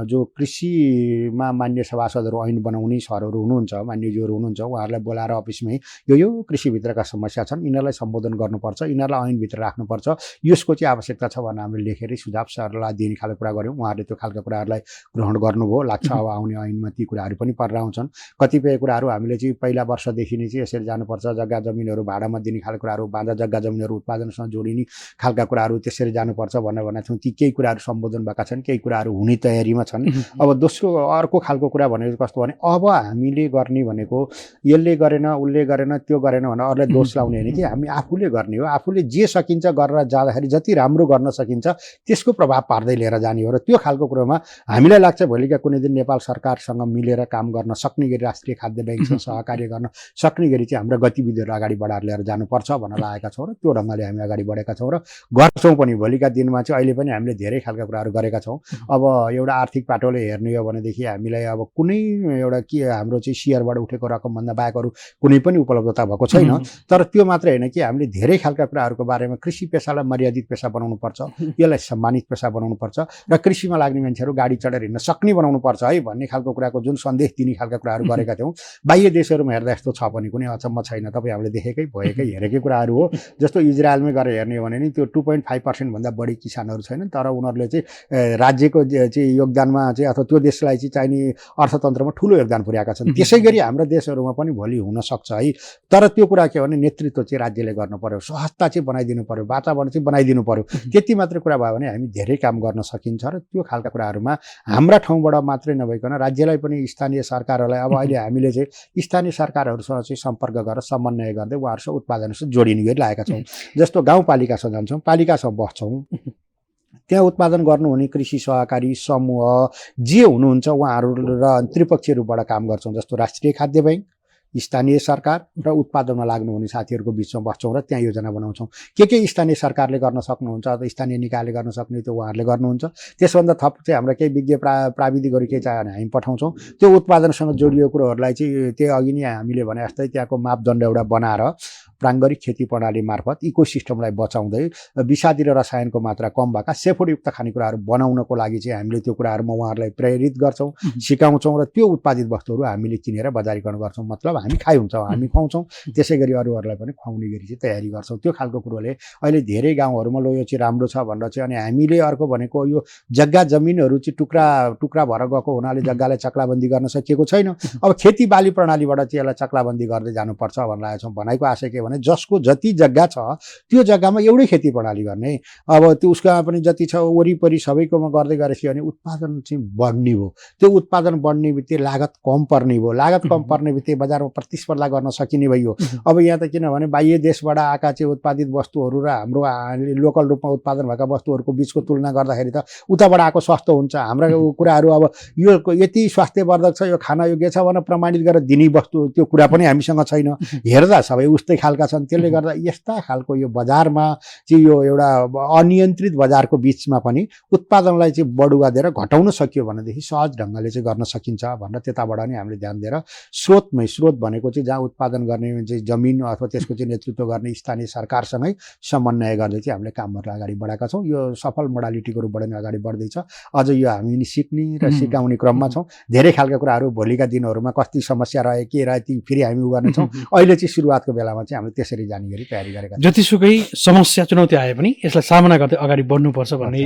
जो कृषिमा मान्य सभासदहरू ऐन बनाउने सरहरू हुनुहुन्छ, मान्यज्यूहरू हुनुहुन्छ, उहाँहरूलाई बोलाएर अफिसमै यो कृषिभित्रका समस्या छन्, यिनीहरूलाई सम्बोधन गर्नुपर्छ, यिनीहरूलाई ऐनभित्र राख्नुपर्छ, यसको चाहिँ आवश्यकता छ भनेर हामीले लेखेर सुझाव सरलाई दिने खालको कुरा गऱ्यौँ। उहाँहरूले त्यो खालको कुराहरूलाई ग्रहण गर्नुभयो। लाग्छ अब आउने ऐनमा ती कुराहरू पनि परेर आउँछन्। कतिपय कुराहरू हामीले चाहिँ पहिला वर्षदेखि नै चाहिँ यसरी जानुपर्छ, जग्गा जमिनहरू भाडामा दिने खालको कुराहरू, बाँझा जग्गा जमिनहरू उत्पादनसँग जोडिने खालका कुराहरू त्यसरी जानुपर्छ भनेर थियौँ। ती केही कुराहरू सम्बोधन भएका छन्, केही कुराहरू हुने तयारीमा छन्। अब दोस्रो अर्को खालको कुरा भनेको कस्तो भने अब हामीले गर्ने भनेको यसले गरेन उसले गरेन त्यो गरेन भनेर अरूलाई दोष लाउने होइन कि हामी आफूले गर्ने हो। आफूले जे सकिन्छ गरेर जाँदाखेरि जति राम्रो गर्न सकिन्छ त्यसको प्रभाव पार्दै लिएर जाने हो। र त्यो खालको कुरोमा हामीलाई लाग्छ भोलिका कुनै दिन नेपाल सरकारसँग मिलेर काम गर्न सक्ने गरी राष्ट्रिय खाद्य ब्याङ्कसँग सहकार्य गर्न सक्ने गरी चाहिँ हाम्रो गतिविधिहरू अगाडि बढाएर लिएर जानुपर्छ भनेर लागेका छौँ र त्यो ढङ्गले हामी अगाडि बढेका छौँ र गर्छौँ पनि। भोलिका दिनमा चाहिँ अहिले पनि हामीले धेरै खालका कुराहरू गरेका छौँ। अब एउटा आर्थिक पाटोले हेर्ने हो भनेदेखि हामीलाई अब कुनै एउटा के हाम्रो चाहिँ सेयरबाट उठेको रकमभन्दा बाहेक अरू कुनै पनि उपलब्धता भएको छैन। तर त्यो मात्रै होइन कि हामीले धेरै खालका कुराहरूको बारेमा कृषि पेसालाई मर्यादित पेसा बनाउनुपर्छ, यसलाई सम्मानित पेसा बनाउनुपर्छ र कृषिमा लाग्ने मान्छेहरू गाडी चढेर हिँड्न सक्ने बनाउनुपर्छ है भन्ने खालको कुराको जुन सन्देश दिने खालका कुराहरू गरेका थियौँ। बाह्य देशहरूमा हेर्दा यस्तो छ भने कुनै अचम्म छैन। तपाईँ हामीले देखेकै भएकै हेरेकै कुराहरू हो। जस्तो इजरायलमै गएर हेर्ने हो भने नि त्यो 2.5% भन्दा बढी किसानहरू छैनन्, तर उनीहरूले चाहिँ राज्यको चाहिँ योगदानमा चाहिँ अथवा त्यो देशलाई चाहिँ चाहिने अर्थतन्त्रमा ठुलो योगदान पुर्याएका छन्। त्यसै गरी हाम्रो देशहरूमा पनि भोलि हुन सक्छ है। तर त्यो कुरा के भने नेतृत्व चाहिँ राज्यले गर्नु पर्यो, सहजता चाहिँ बनाइदिनु पर्यो, वातावरण चाहिँ बनाइदिनु पर्यो। त्यति मात्रै कुरा भयो भने हामी धेरै काम गर्न सकिन्छ र त्यो खालका कुराहरूमा हाम्रा ठाउँबाट मात्रै नभइकन राज्यलाई पनि स्थानीय सरकारहरूलाई अब अहिले हामीले चाहिँ स्थानीय सरकारहरूसँग चाहिँ सम्पर्क गरेर समन्वय गर्दै उहाँहरूसँग उत्पादनसँग जोडिने गरी लागेका छौँ। जस्तो गाउँपालिकासँग जान्छौँ, पालिकासँग बस्छौँ, त्यहाँ उत्पादन गर्नुहुने कृषि सहकारी समूह जे हुनुहुन्छ उहाँहरू र त्रिपक्षीय रूपबाट काम गर्छौँ। जस्तो राष्ट्रिय खाद्य ब्याङ्क, स्थानीय सरकार र उत्पादनमा लाग्नुहुने साथीहरूको बिचमा बस्छौँ र त्यहाँ योजना बनाउँछौँ। के स्थानीय सरकारले गर्न सक्नुहुन्छ अथवा स्थानीय निकायले गर्न सक्ने त्यो उहाँहरूले गर्नुहुन्छ। त्यसभन्दा थप चाहिँ हाम्रो केही विज्ञ प्राविधिकहरू केही चाह्यो भने हामी पठाउँछौँ। त्यो उत्पादनसँग जोडिएको कुरोहरूलाई चाहिँ त्यो अघि नै हामीले भने जस्तै त्यहाँको मापदण्ड एउटा बनाएर प्राङ्गरिक खेती प्रणाली मार्फत इकोसिस्टमलाई बचाउँदै विषादी र रसायनको मात्रा कम भएका सेफोडयुक्त खानेकुराहरू बनाउनको लागि चाहिँ हामीले त्यो कुराहरूमा उहाँहरूलाई प्रेरित गर्छौँ, सिकाउँछौँ र त्यो उत्पादित वस्तुहरू हामीले किनेर बजारीकरण गर्छौँ। मतलब हामी खाइ हुन्छौँ, हामी खुवाउँछौँ, त्यसै गरी अरूहरूलाई पनि खुवाउने गरी चाहिँ तयारी गर्छौँ। त्यो खालको कुरोले अहिले धेरै गाउँहरूमा लो यो चाहिँ राम्रो छ भनेर चाहिँ, अनि हामीले अर्को भनेको यो जग्गा जमिनहरू चाहिँ टुक्रा टुक्रा भएर गएको हुनाले जग्गालाई चक्लाबन्दी गर्न सकिएको छैन। अब खेतीबाली प्रणालीबाट चाहिँ यसलाई चक्लाबन्दी गर्दै जानुपर्छ भनेर छौँ। भनेको आशय के भने जसको जति जग्गा छ त्यो जग्गामा एउटै खेती प्रणाली गर्ने, अब त्यो उसका पनि जति छ वरिपरि सबैकोमा गर्दै गरेपछि भने उत्पादन चाहिँ बढ्ने भयो। त्यो उत्पादन बढ्ने बित्तिकै लागत कम पर्ने भयो, लागत कम पर्ने बित्तिकै बजारमा प्रतिस्पर्धा गर्न सकिने भयो। अब यहाँ त किनभने बाह्य देशबाट आएका चाहिँ उत्पादित वस्तुहरू र हाम्रो लोकल रूपमा उत्पादन भएका वस्तुहरूको बिचको तुलना गर्दाखेरि त उताबाट आएको सस्तो हुन्छ। हाम्रा कुराहरू अब यो यति स्वास्थ्यवर्धक छ, यो खान योग्य छ भनेर प्रमाणित गरेर दिने वस्तु त्यो कुरा पनि हामीसँग छैन। हेर्दा सबै उस्तै खालका छन्। त्यसले गर्दा यस्ता खालको यो बजारमा चाहिँ यो एउटा अनियन्त्रित बजारको बिचमा पनि उत्पादनलाई चाहिँ बढुवा दिएर घटाउन सकियो भनेदेखि सहज ढङ्गले चाहिँ गर्न सकिन्छ भनेर त्यताबाट नि हामीले ध्यान दिएर स्रोत भनेको चाहिँ जहाँ उत्पादन गर्ने चाहिँ जमिन अथवा त्यसको चाहिँ नेतृत्व गर्ने स्थानीय सरकारसँगै समन्वय गर्दै चाहिँ हामीले कामहरूलाई अगाडि बढाएका छौँ। यो सफल मोडालिटीको रूपबाट नै अगाडि बढ्दैछ। अझ यो हामी सिक्ने र सिकाउने क्रममा छौँ। धेरै खालका कुराहरू भोलिका दिनहरूमा कति समस्या रहे के रहे ती फेरि हामी उ गर्नेछौँ। अहिले चाहिँ सुरुवातको बेलामा चाहिँ हामीले त्यसरी जाने गरी तयारी गरेका छौँ। जतिसुकै समस्या चुनौती आए पनि यसलाई सामना गर्दै अगाडि बढ्नुपर्छ भन्ने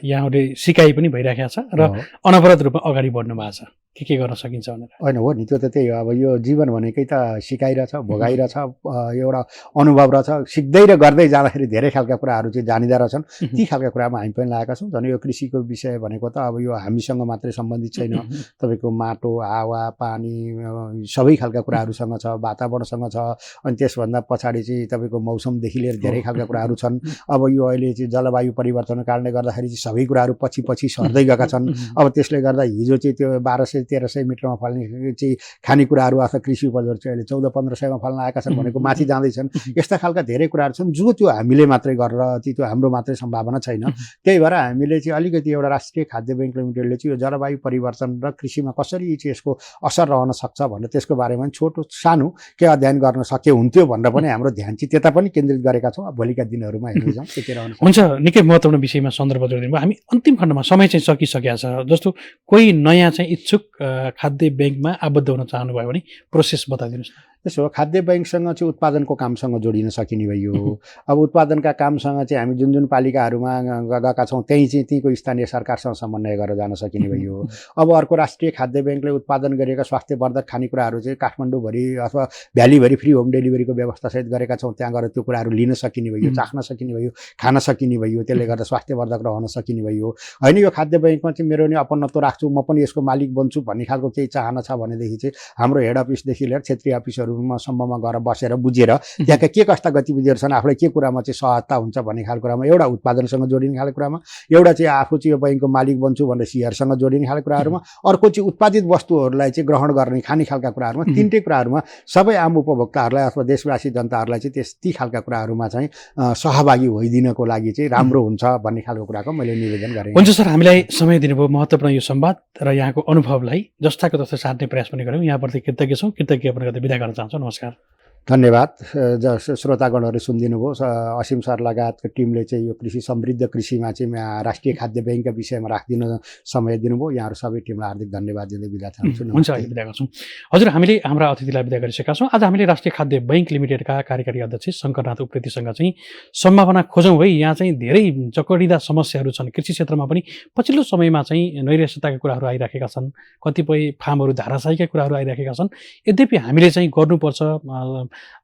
यहाँहरूले सिकाइ पनि भइरहेको छ र अनवरत रूपमा अगाडि बढ्नु भएको छ। के गर्न सकिन्छ भनेर होइन हो नि, त्यो त त्यही हो। अब यो जीवन भनेकै त सिकाइरहेछ, भोगाइरहेछ, एउटा अनुभव रहेछ। सिक्दै र गर्दै जाँदाखेरि धेरै खालका कुराहरू चाहिँ जानिँदा रहेछन्। ती खालका कुरामा हामी पनि लागेका छौँ। झन् यो कृषिको विषय भनेको त अब यो हामीसँग मात्रै सम्बन्धित छैन। तपाईँको माटो, हावा, पानी सबै खालका कुराहरूसँग छ, वातावरणसँग छ। अनि त्यसभन्दा पछाडि चाहिँ तपाईँको मौसमदेखि लिएर धेरै खालका कुराहरू छन्। अब यो अहिले चाहिँ जलवायु परिवर्तनको कारणले गर्दाखेरि चाहिँ सबै कुराहरू पछि पछि सर्दै गएका छन्। अब त्यसले गर्दा हिजो चाहिँ त्यो 1200-1300 मिटरमा फल्ने चाहिँ खानेकुराहरू अथवा कृषि उपजहरू चाहिँ अहिले 1400-1500मा फल्न आएका छन् भनेको माथि जाँदैछन्। यस्ता खालका धेरै कुराहरू छन् जो त्यो हामीले मात्रै गरेर त्यो हाम्रो मात्रै सम्भावना छैन। त्यही भएर हामीले चाहिँ अलिकति एउटा राष्ट्रिय खाद्य बैङ्क लिमिटेडले चाहिँ यो जलवायु परिवर्तन र कृषिमा कसरी चाहिँ यसको असर रहन सक्छ भनेर त्यसको बारेमा छोटो सानो के अध्ययन गर्न सके हुन्थ्यो भनेर पनि हाम्रो ध्यान चाहिँ त्यता पनि केन्द्रित गरेका छौँ। भोलिका दिनहरूमा हेर्दै जाउँ के रहन्छ। हुन्छ, निकै महत्त्वपूर्ण विषयमा सन्दर्भ जोडिदिनु भयो। हामी अन्तिम खण्डमा समय चाहिँ सकिसकेको छ। जस्तो कोही नयाँ चाहिँ इच्छुक खाद्य बैङ्कमा आबद्ध हुन चाहनुभयो भने प्रोसेस बताइदिनुहोस् न। त्यसो हो, खाद्य बैङ्कसँग चाहिँ उत्पादनको कामसँग जोडिन सकिने भयो। अब उत्पादनका कामसँग चाहिँ हामी जुन जुन पालिकाहरूमा गएका छौँ त्यहीँको स्थानीय सरकारसँग समन्वय गरेर जान सकिने भयो। अब अर्को राष्ट्रिय खाद्य बैङ्कले उत्पादन गरेका स्वास्थ्यवर्धक खानेकुराहरू चाहिँ काठमाडौँभरि अथवा भ्यालीभरि फ्री होम डेलिभरीको व्यवस्थासहित गरेका छौँ। त्यहाँ गएर त्यो कुराहरू लिन सकिने भयो, चाख्न सकिने भयो, खान सकिने भयो। त्यसले गर्दा स्वास्थ्यवर्धक रहन सकिने भयो। होइन यो खाद्य बैङ्कमा चाहिँ मेरो नि अपनत्व राख्छु, म पनि यसको मालिक बन्छु भन्ने खालको केही चाहना छ भनेदेखि चाहिँ हाम्रो हेड अफिसदेखि लिएर क्षेत्रीय अफिसहरू सम्ममा गएर बसेर बुझेर त्यहाँका के कस्ता गतिविधिहरू छन्, आफूलाई के कुरामा चाहिँ सहजता हुन्छ भन्ने खालको कुरामा, एउटा उत्पादनसँग जोडिने खालको कुरामा, एउटा चाहिँ आफू चाहिँ यो बैङ्कको मालिक बन्छु भनेर सियरसँग जोडिने खालको कुराहरूमा, अर्को चाहिँ उत्पादित वस्तुहरूलाई चाहिँ ग्रहण गर्ने खाने खालका कुराहरूमा, तिनटै कुराहरूमा सबै आम उपभोक्ताहरूलाई अथवा देशवासी जनताहरूलाई चाहिँ ती खालका कुराहरूमा चाहिँ सहभागी भइदिनको लागि चाहिँ राम्रो हुन्छ भन्ने खालको कुराको मैले निवेदन गरेँ। हुन्छ सर, हामीलाई समय दिनुभयो, महत्त्वपूर्ण यो संवाद र यहाँको अनुभवलाई जस्ताको तस्तै साट्ने प्रयास पनि गऱ्यौँ। यहाँप्रति कृतज्ञ छौँ। कृतज्ञ पनि गर्दै बिदा गर्न चाहन्छौँ। नमस्कार। धन्यवाद। श्रोतागणहरू सुनिदिनु भयो। असीम सर लगायतको टिमले चाहिँ यो कृषि समृद्ध कृषिमा चाहिँ राष्ट्रिय खाद्य बैङ्कका विषयमा राखिदिन समय दिनुभयो। यहाँहरू सबै टिमलाई हार्दिक धन्यवाद दिँदै बिदा चाहन्छु। हुन्छ, अहिले बिदा गर्छौँ। हजुर, हामीले हाम्रा अतिथिलाई बिदा गरिसकेका छौँ। आज हामीले राष्ट्रिय खाद्य बैङ्क लिमिटेडका कार्यकारी अध्यक्ष शङ्करनाथ उप्रेतीसँग चाहिँ सम्भावना खोजौँ है। यहाँ चाहिँ धेरै जकडिँदा समस्याहरू छन्। कृषि क्षेत्रमा पनि पछिल्लो समयमा चाहिँ नैराश्यताका कुराहरू आइराखेका छन्। कतिपय फार्महरू धाराशाहीका कुराहरू आइराखेका छन्। यद्यपि हामीले चाहिँ गर्नुपर्छ,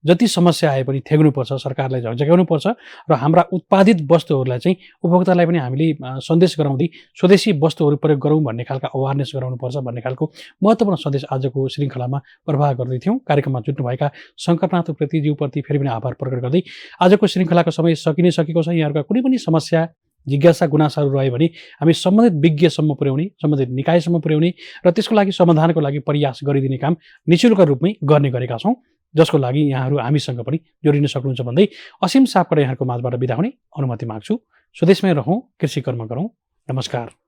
जति समस्या आए पनि थेग्नुपर्छ, सरकारलाई झकझक्याउनुपर्छ र हाम्रा उत्पादित वस्तुहरूलाई चाहिँ उपभोक्तालाई पनि हामीले सन्देश गराउँदै स्वदेशी वस्तुहरू प्रयोग गरौँ भन्ने खालका अवेरनेस गराउनुपर्छ भन्ने खालको महत्त्वपूर्ण सन्देश आजको श्रृङ्खलामा प्रवाह गर्दै थियौँ। कार्यक्रममा जुट्नुभएका शङ्करनाथ उप्रेतीज्यूप्रति फेरि पनि आभार प्रकट गर्दै आजको श्रृङ्खलाको समय सकिसकेको छ। यहाँहरूका कुनै पनि समस्या, जिज्ञासा, गुनासाहरू रह्यो भने हामी सम्बन्धित विज्ञसम्म पुर्याउने, सम्बन्धित निकायसम्म पुर्याउने र त्यसको लागि समाधानको लागि प्रयास गरिदिने काम निःशुल्क रूपमै गर्ने गरेका छौँ, जसको लागि यहाँहरू हामीसँग पनि जोडिन सक्नुहुन्छ भन्दै असीम सापकोटा यहाँहरूको माझबाट बिदा हुने अनुमति माग्छु। स्वदेशमै रहौँ, कृषि कर्म गरौँ। नमस्कार।